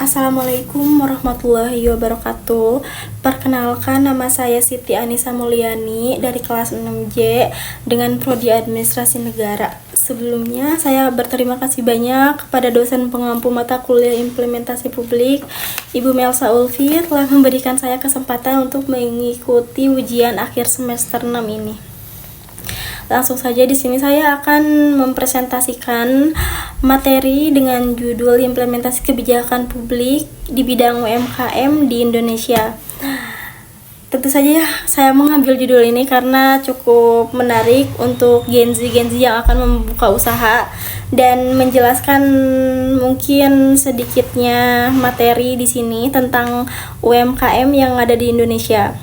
Assalamualaikum warahmatullahi wabarakatuh. Perkenalkan, nama saya Siti Anissa Mulyani dari kelas 6J dengan Prodi Administrasi Negara. Sebelumnya saya berterima kasih banyak kepada dosen pengampu mata kuliah Implementasi Publik, Ibu Melsa Ulfi, telah memberikan saya kesempatan untuk mengikuti ujian akhir semester 6 ini. Langsung saja di sini saya akan mempresentasikan materi dengan judul Implementasi Kebijakan Publik di bidang UMKM di Indonesia. Tentu saja saya mengambil judul ini karena cukup menarik untuk Gen Z yang akan membuka usaha dan menjelaskan mungkin sedikitnya materi di sini tentang UMKM yang ada di Indonesia.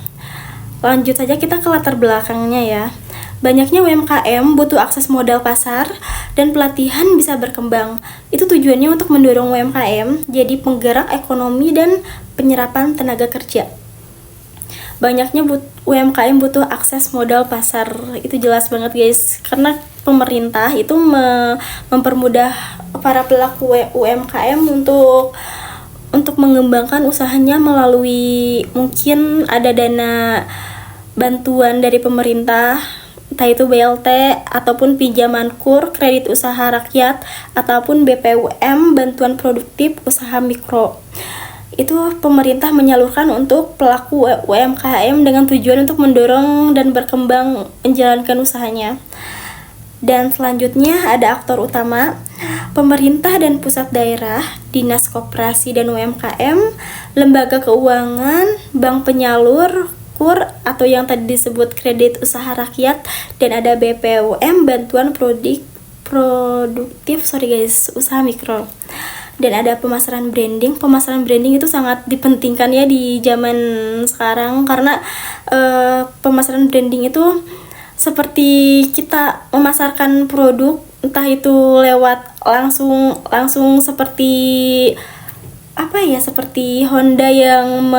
Lanjut saja kita ke latar belakangnya ya. Banyaknya UMKM butuh akses modal pasar dan pelatihan bisa berkembang. Itu tujuannya untuk mendorong UMKM jadi penggerak ekonomi dan penyerapan tenaga kerja. Banyaknya UMKM butuh akses modal pasar. Itu jelas banget guys, karena pemerintah itu mempermudah para pelaku UMKM untuk mengembangkan usahanya melalui mungkin ada dana bantuan dari pemerintah, entah itu BLT ataupun pinjaman KUR, kredit usaha rakyat, ataupun BPUM, bantuan produktif usaha mikro. Itu pemerintah menyalurkan untuk pelaku UMKM dengan tujuan untuk mendorong dan berkembang menjalankan usahanya. Dan selanjutnya ada aktor utama, pemerintah dan pusat daerah, dinas koperasi dan UMKM, lembaga keuangan, bank penyalur, KUR atau yang tadi disebut kredit usaha rakyat, dan ada BPUM, bantuan produktif usaha mikro. Dan ada pemasaran branding. Pemasaran branding itu sangat dipentingkan ya di zaman sekarang, karena pemasaran branding itu seperti kita memasarkan produk, entah itu lewat langsung seperti seperti Honda yang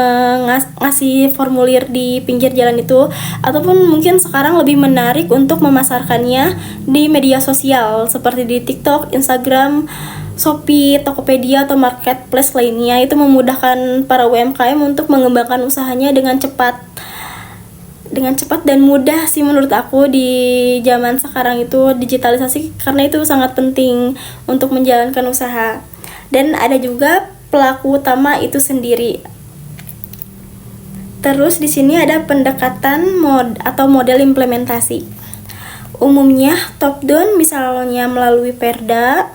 ngasih formulir di pinggir jalan itu, ataupun mungkin sekarang lebih menarik untuk memasarkannya di media sosial seperti di TikTok, Instagram, Shopee, Tokopedia atau marketplace lainnya. Itu memudahkan para UMKM untuk mengembangkan usahanya dengan cepat dan mudah sih menurut aku. Di zaman sekarang itu digitalisasi, karena itu sangat penting untuk menjalankan usaha. Dan ada juga pelaku utama itu sendiri. Terus di sini ada pendekatan model implementasi. Umumnya top down, misalnya melalui Perda,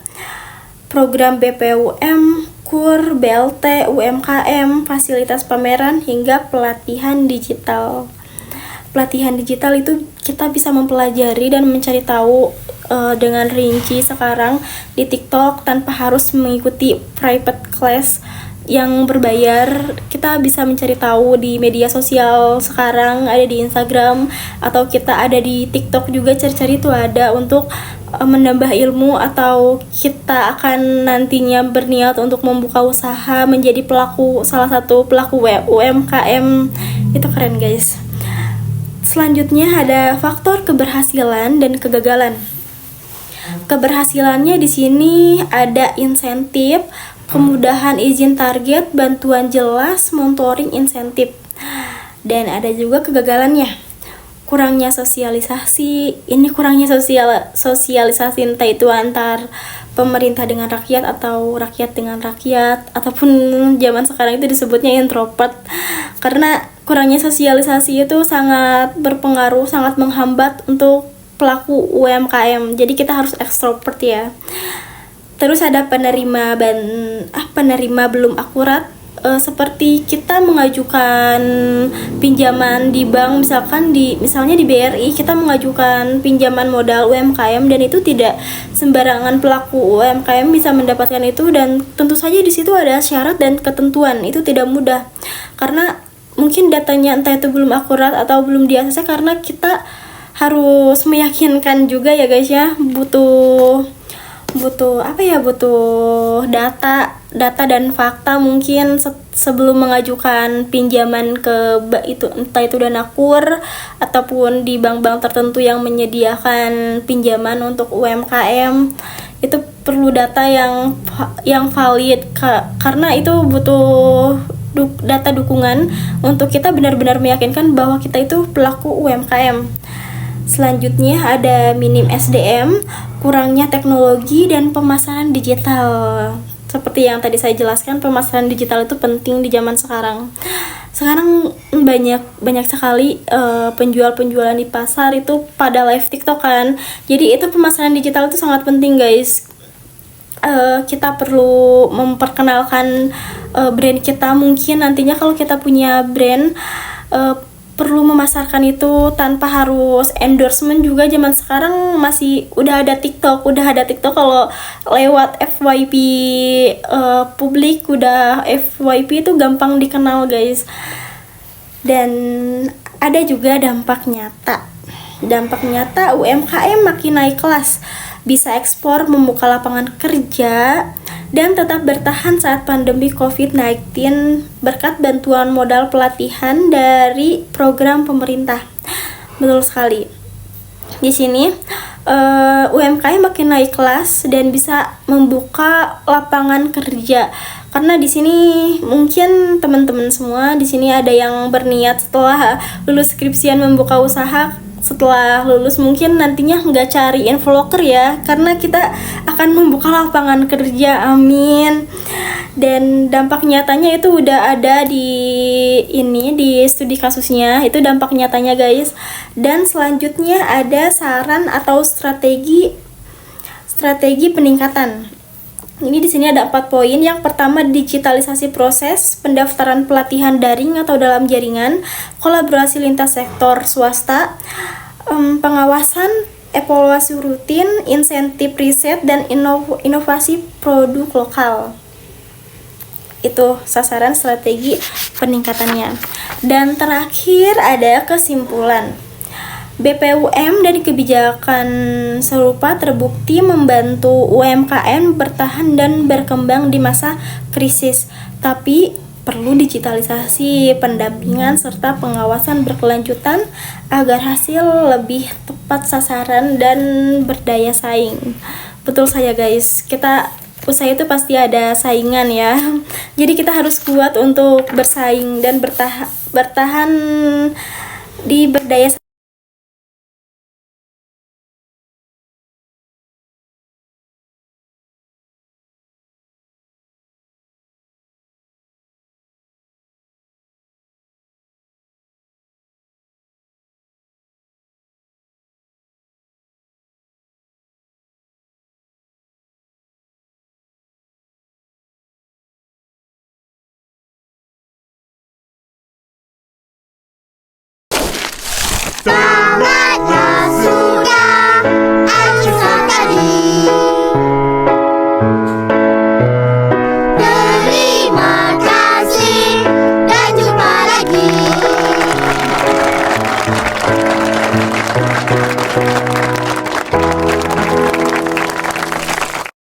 program BPUM, KUR, BLT, UMKM, fasilitas pameran, hingga pelatihan digital. Pelatihan digital itu kita bisa mempelajari dan mencari tahu dengan rinci sekarang di TikTok tanpa harus mengikuti private class yang berbayar. Kita bisa mencari tahu di media sosial sekarang, ada di Instagram atau kita ada di TikTok juga, cari-cari itu ada untuk menambah ilmu, atau kita akan nantinya berniat untuk membuka usaha menjadi salah satu pelaku UMKM. Itu keren guys. Selanjutnya ada faktor keberhasilan dan kegagalan. Keberhasilannya di sini ada insentif, kemudahan izin target, bantuan jelas, monitoring insentif. Dan ada juga kegagalannya, kurangnya sosialisasi. Ini kurangnya sosialisasi, entah itu antar pemerintah dengan rakyat atau rakyat dengan rakyat, ataupun zaman sekarang itu disebutnya introvert. Karena kurangnya sosialisasi itu sangat berpengaruh, sangat menghambat untuk pelaku UMKM. Jadi kita harus ekstrovert ya. Terus ada penerima belum akurat, seperti kita mengajukan pinjaman di bank, misalnya di BRI kita mengajukan pinjaman modal UMKM, dan itu tidak sembarangan pelaku UMKM bisa mendapatkan itu, dan tentu saja di situ ada syarat dan ketentuan. Itu tidak mudah karena mungkin datanya entah itu belum akurat atau belum di-ACC, karena kita harus meyakinkan juga ya guys ya, butuh data dan fakta mungkin sebelum mengajukan pinjaman ke entah itu dana KUR ataupun di bank-bank tertentu yang menyediakan pinjaman untuk UMKM. Itu perlu data yang valid, karena itu butuh data dukungan untuk kita benar-benar meyakinkan bahwa kita itu pelaku UMKM. Selanjutnya ada minim SDM, kurangnya teknologi dan pemasaran digital. Seperti yang tadi saya jelaskan, pemasaran digital itu penting di zaman sekarang. Sekarang banyak sekali penjual-penjualan di pasar itu pada live TikTok kan. Jadi itu pemasaran digital itu sangat penting, guys. Kita perlu memperkenalkan brand kita. Mungkin nantinya kalau kita punya brand, perlu memasarkan itu tanpa harus endorsement juga. Zaman sekarang udah ada TikTok kalau lewat FYP publik, udah FYP itu gampang dikenal, guys. Dan ada juga dampak nyata UMKM makin naik kelas, bisa ekspor, membuka lapangan kerja, dan tetap bertahan saat pandemi COVID-19 berkat bantuan modal pelatihan dari program pemerintah. Betul sekali. Di sini UMKM makin naik kelas dan bisa membuka lapangan kerja. Karena di sini mungkin teman-teman semua di sini ada yang berniat setelah lulus skripsian membuka usaha. Setelah lulus mungkin nantinya nggak cari influencer ya, karena kita akan membuka lapangan kerja, amin. Dan dampak nyatanya itu udah ada di studi kasusnya, itu dampak nyatanya, guys. Dan selanjutnya ada saran atau strategi peningkatan. Ini di sini ada 4 poin. Yang pertama, digitalisasi proses, pendaftaran pelatihan daring atau dalam jaringan, kolaborasi lintas sektor swasta, pengawasan, evaluasi rutin, insentif riset, dan inovasi produk lokal. Itu sasaran strategi peningkatannya. Dan terakhir ada kesimpulan. BPUM dari kebijakan serupa terbukti membantu UMKM bertahan dan berkembang di masa krisis. Tapi perlu digitalisasi, pendampingan, serta pengawasan berkelanjutan agar hasil lebih tepat sasaran dan berdaya saing. Betul saja, guys. Usaha itu pasti ada saingan ya. Jadi kita harus kuat untuk bersaing dan bertahan di berdaya saing.